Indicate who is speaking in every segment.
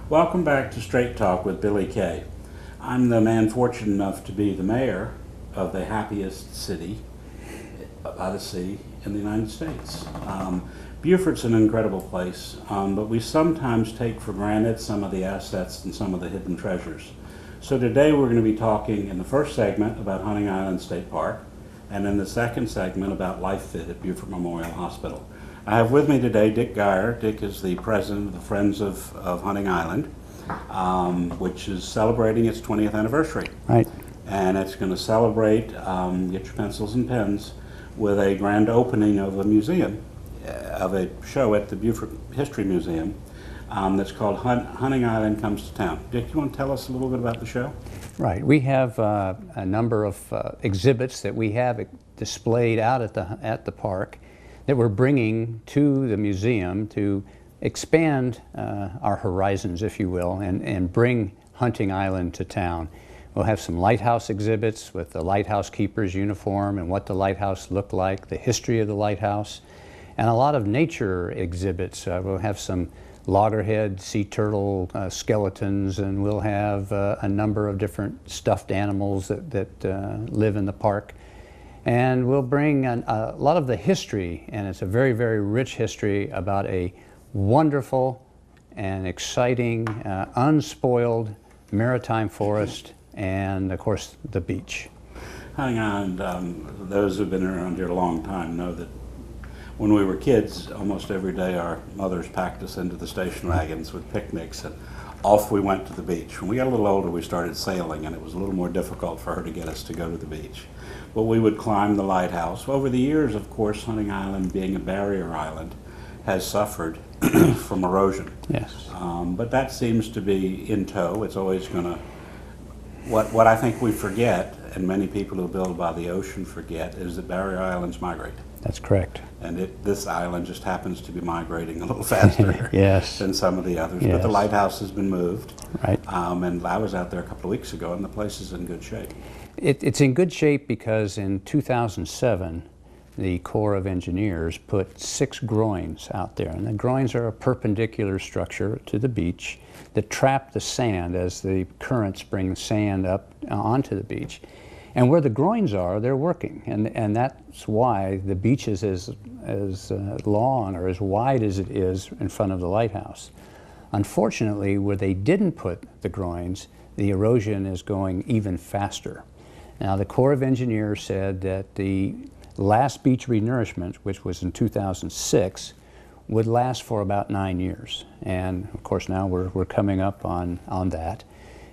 Speaker 1: Welcome back to Straight Talk with Billy Kay. I'm the man fortunate enough to be the mayor of the happiest city by the sea in the United States. Beaufort's an incredible place, but we sometimes take for granted some of the assets and some of the hidden treasures. So today we're going to be talking in the first segment about Hunting Island State Park, and in the second segment about Life Fit at Beaufort Memorial Hospital. I have with me today Dick Geyer. Dick is the president of the Friends of Hunting Island, which is celebrating its 20th anniversary.
Speaker 2: Right.
Speaker 1: And it's going to celebrate, get your pencils and pens, with a grand opening of a museum, of a show at the Beaufort History Museum that's called Hunting Island Comes to Town. Dick, you want to tell us a little bit about the show?
Speaker 2: Right. We have a number of exhibits that we have displayed out at the park that we're bringing to the museum to expand our horizons, if you will, and bring Hunting Island to town. We'll have some lighthouse exhibits with the lighthouse keeper's uniform and what the lighthouse looked like, the history of the lighthouse, and a lot of nature exhibits. We'll have some loggerhead sea turtle skeletons, and we'll have a number of different stuffed animals that live in the park. And we'll bring a lot of the history, and it's a very, very rich history about a wonderful and exciting, unspoiled maritime forest, and of course the beach.
Speaker 1: Hunting Island, those who've been around here a long time know that when we were kids, almost every day our mothers packed us into the station wagons with picnics, and off we went to the beach. When we got a little older, we started sailing, and it was a little more difficult for her to get us to go to the beach. But we would climb the lighthouse. Over the years, of course, Hunting Island, being a barrier island, has suffered from erosion.
Speaker 2: Yes.
Speaker 1: But that seems to be in tow. It's always going to... What I think we forget, and many people who build by the ocean forget, is that barrier islands migrate.
Speaker 2: That's correct.
Speaker 1: And this island just happens to be migrating a little faster
Speaker 2: yes.
Speaker 1: than some of the others.
Speaker 2: Yes.
Speaker 1: But the lighthouse has been moved.
Speaker 2: Right.
Speaker 1: And I was out there a couple of weeks ago, and the place is in good shape.
Speaker 2: It's in good shape because in 2007, the Corps of Engineers put 6 groins out there. And the groins are a perpendicular structure to the beach that trap the sand as the currents bring sand up onto the beach. And where the groins are, they're working. And that's why the beach is as long or as wide as it is in front of the lighthouse. Unfortunately, where they didn't put the groins, the erosion is going even faster. Now, the Corps of Engineers said that the last beach renourishment, which was in 2006, would last for about 9 years. And of course now we're coming up on that.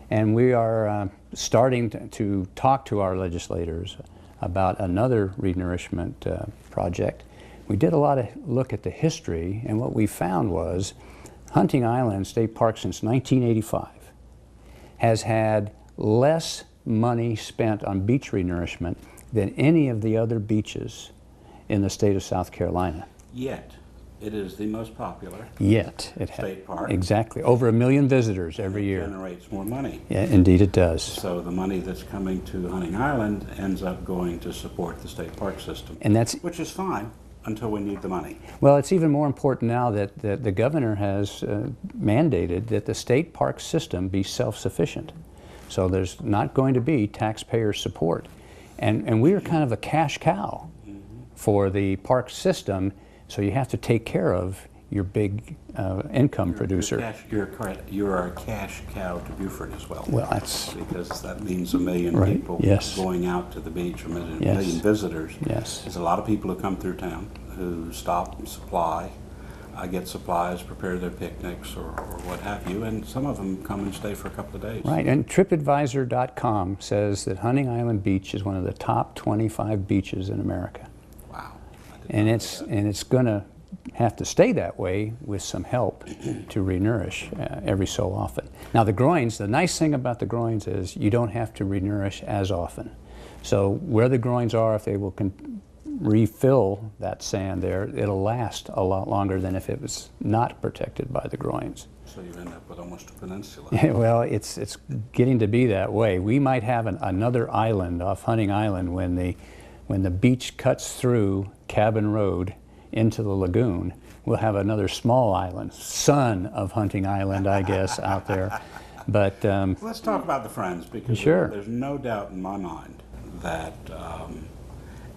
Speaker 2: And we are starting to talk to our legislators about another renourishment project. We did a lot of look at the history, and what we found was Hunting Island State Park since 1985 has had less money spent on beach renourishment than any of the other beaches in the state of South Carolina.
Speaker 1: Yet, it is the most popular
Speaker 2: state
Speaker 1: park.
Speaker 2: Exactly. Over 1 million visitors every year.
Speaker 1: It generates more money.
Speaker 2: Yeah, indeed it does.
Speaker 1: So the money that's coming to Hunting Island ends up going to support the state park system.
Speaker 2: And that's,
Speaker 1: which is fine until we need the money.
Speaker 2: Well, it's even more important now that the governor has mandated that the state park system be self-sufficient. So there's not going to be taxpayer support. And we are kind of a cash cow for the park system, so you have to take care of your big income producer.
Speaker 1: You're a cash cow to Beaufort as well.
Speaker 2: Well, that's...
Speaker 1: because that means 1 million
Speaker 2: right.
Speaker 1: people
Speaker 2: yes.
Speaker 1: going out to the beach, 1 million,
Speaker 2: yes.
Speaker 1: million visitors.
Speaker 2: Yes.
Speaker 1: There's a lot of people who come through town who stop and supply, get supplies, prepare their picnics or what have you, and some of them come and stay for a couple of days.
Speaker 2: Right, and TripAdvisor.com says that Hunting Island Beach is one of the top 25 beaches in America.
Speaker 1: Wow.
Speaker 2: And it's going to have to stay that way with some help to renourish every so often. Now the groins, the nice thing about the groins is you don't have to renourish as often. So where the groins are, if they will refill that sand there, it'll last a lot longer than if it was not protected by the groins.
Speaker 1: So you end up with almost a peninsula.
Speaker 2: Well, it's getting to be that way. We might have another island off Hunting Island when the beach cuts through Cabin Road into the lagoon. we'll have another small island, son of Hunting Island, I guess, out there. But
Speaker 1: let's talk about the Friends, because
Speaker 2: sure.
Speaker 1: there's no doubt in my mind that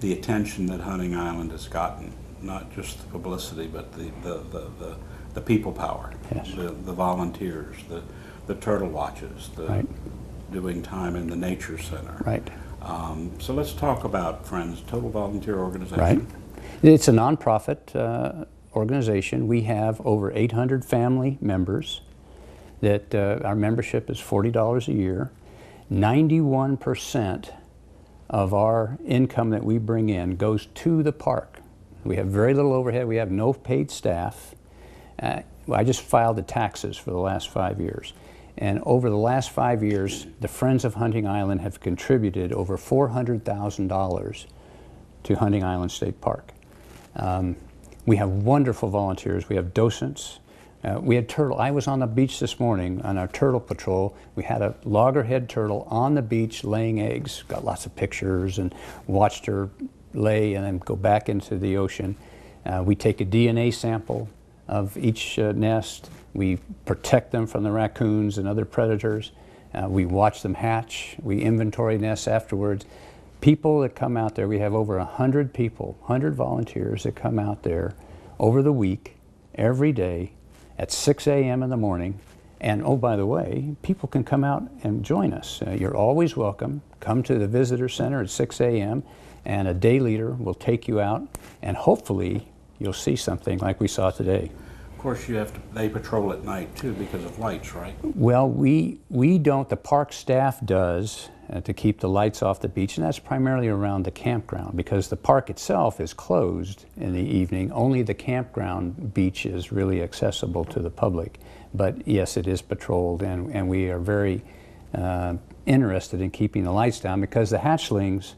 Speaker 1: the attention that Hunting Island has gotten, not just the publicity, but the people power,
Speaker 2: yes.
Speaker 1: the volunteers, the turtle watches, the
Speaker 2: right.
Speaker 1: doing time in the nature center.
Speaker 2: Right.
Speaker 1: So let's talk about Friends, total volunteer organization.
Speaker 2: Right. It's a nonprofit organization. We have over 800 family members. That our membership is $40 a year. 91% of our income that we bring in goes to the park. We have very little overhead. We have no paid staff. I just filed the taxes for the last 5 years. And over the last 5 years, the Friends of Hunting Island have contributed over $400,000 to Hunting Island State Park. We have wonderful volunteers. We have docents. We had turtle. I was on the beach this morning on our turtle patrol. We had a loggerhead turtle on the beach laying eggs. Got lots of pictures and watched her lay and then go back into the ocean. We take a DNA sample of each nest. We protect them from the raccoons and other predators. We watch them hatch. We inventory nests afterwards. People that come out there, we have over 100 people, 100 volunteers that come out there over the week, every day, at 6 a.m. in the morning. And oh, by the way, people can come out and join us. You're always welcome. Come to the visitor center at 6 a.m. and a day leader will take you out, and hopefully you'll see something like we saw today.
Speaker 1: Of course, they patrol at night too because of lights, right?
Speaker 2: Well, we don't. The park staff does to keep the lights off the beach, and that's primarily around the campground because the park itself is closed in the evening. Only the campground beach is really accessible to the public. But yes, it is patrolled, and we are very interested in keeping the lights down because the hatchlings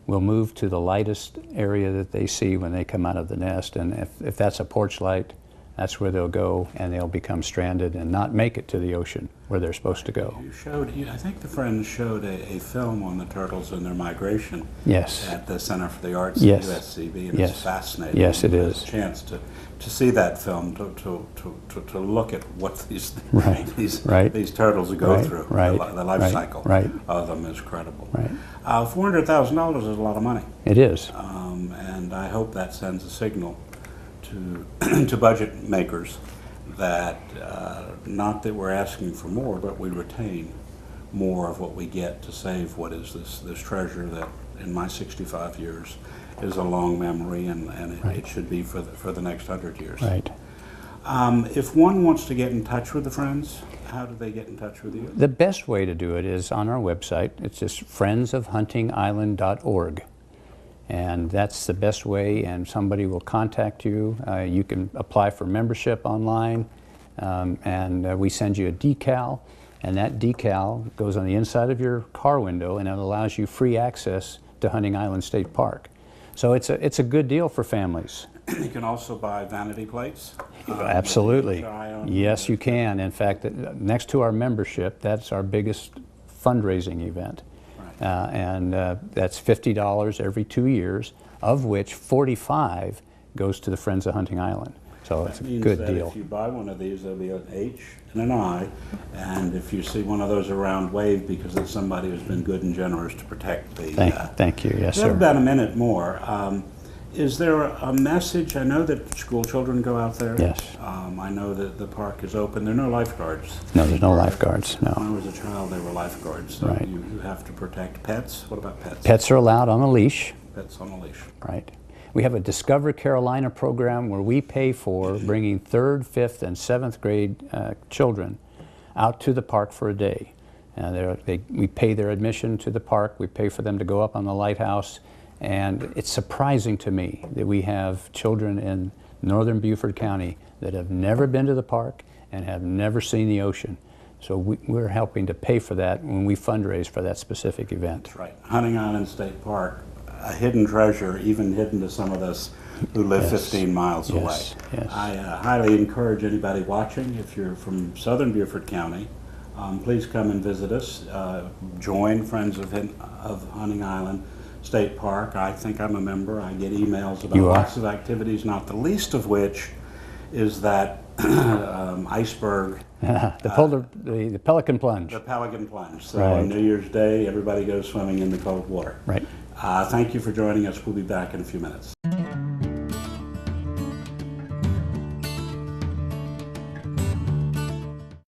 Speaker 2: will move to the lightest area that they see when they come out of the nest, and if that's a porch light, that's where they'll go, and they'll become stranded and not make it to the ocean where they're supposed to go.
Speaker 1: I think the Friends showed a film on the turtles and their migration.
Speaker 2: Yes.
Speaker 1: At the Center for the Arts
Speaker 2: yes.
Speaker 1: at USCB, and
Speaker 2: yes.
Speaker 1: it's fascinating.
Speaker 2: Yes, it is.
Speaker 1: A chance to see that film, to look at what these
Speaker 2: right.
Speaker 1: these turtles go
Speaker 2: right.
Speaker 1: through.
Speaker 2: Right.
Speaker 1: The life
Speaker 2: right.
Speaker 1: cycle
Speaker 2: right.
Speaker 1: of them is credible.
Speaker 2: Right.
Speaker 1: $400,000 is a lot of money.
Speaker 2: It is.
Speaker 1: And I hope that sends a signal to budget makers that not that we're asking for more, but we retain more of what we get to save what is this treasure that in my 65 years is a long memory, and
Speaker 2: right.
Speaker 1: it should be for the next 100 years.
Speaker 2: Right.
Speaker 1: If one wants to get in touch with the Friends, how do they get in touch with you?
Speaker 2: The best way to do it is on our website. It's just friendsofhuntingisland.org. And that's the best way, and somebody will contact you. You can apply for membership online, and we send you a decal, and that decal goes on the inside of your car window, and it allows you free access to Hunting Island State Park. So it's a good deal for families.
Speaker 1: You can also buy vanity plates.
Speaker 2: Absolutely. Yes, you can. In fact, next to our membership, that's our biggest fundraising event. And that's $50 every 2 years, of which $45 goes to the Friends of Hunting Island. So it's a good deal.
Speaker 1: If you buy one of these, there'll be an H and an I, and if you see one of those around, wave, because it's somebody who's been good and generous to protect the...
Speaker 2: Thank you, yes,
Speaker 1: we have
Speaker 2: sir.
Speaker 1: about a minute more. Is there a message? I know that school children go out there.
Speaker 2: Yes.
Speaker 1: I know that the park is open. There are no lifeguards.
Speaker 2: No, there's no lifeguards, no.
Speaker 1: When I was a child, there were lifeguards. So
Speaker 2: right.
Speaker 1: you have to protect pets. What about pets?
Speaker 2: Pets are allowed on a leash.
Speaker 1: Pets on a leash.
Speaker 2: Right. We have a Discover Carolina program where we pay for bringing 3rd, 5th, and 7th grade children out to the park for a day. We pay their admission to the park. We pay for them to go up on the lighthouse. And it's surprising to me that we have children in northern Beaufort County that have never been to the park and have never seen the ocean. So we're helping to pay for that when we fundraise for that specific event.
Speaker 1: That's right. Hunting Island State Park, a hidden treasure, even hidden to some of us who live 15 miles away.
Speaker 2: Yes.
Speaker 1: I highly encourage anybody watching, if you're from southern Beaufort County, please come and visit us. Join Friends of Hunting Island State Park. I think I'm a member. I get emails about lots of activities, not the least of which is that iceberg,
Speaker 2: The Pelican Plunge.
Speaker 1: the Pelican Plunge. So
Speaker 2: Right.
Speaker 1: on New Year's Day, everybody goes swimming in the cold water.
Speaker 2: Right.
Speaker 1: Thank you for joining us. We'll be back in a few minutes.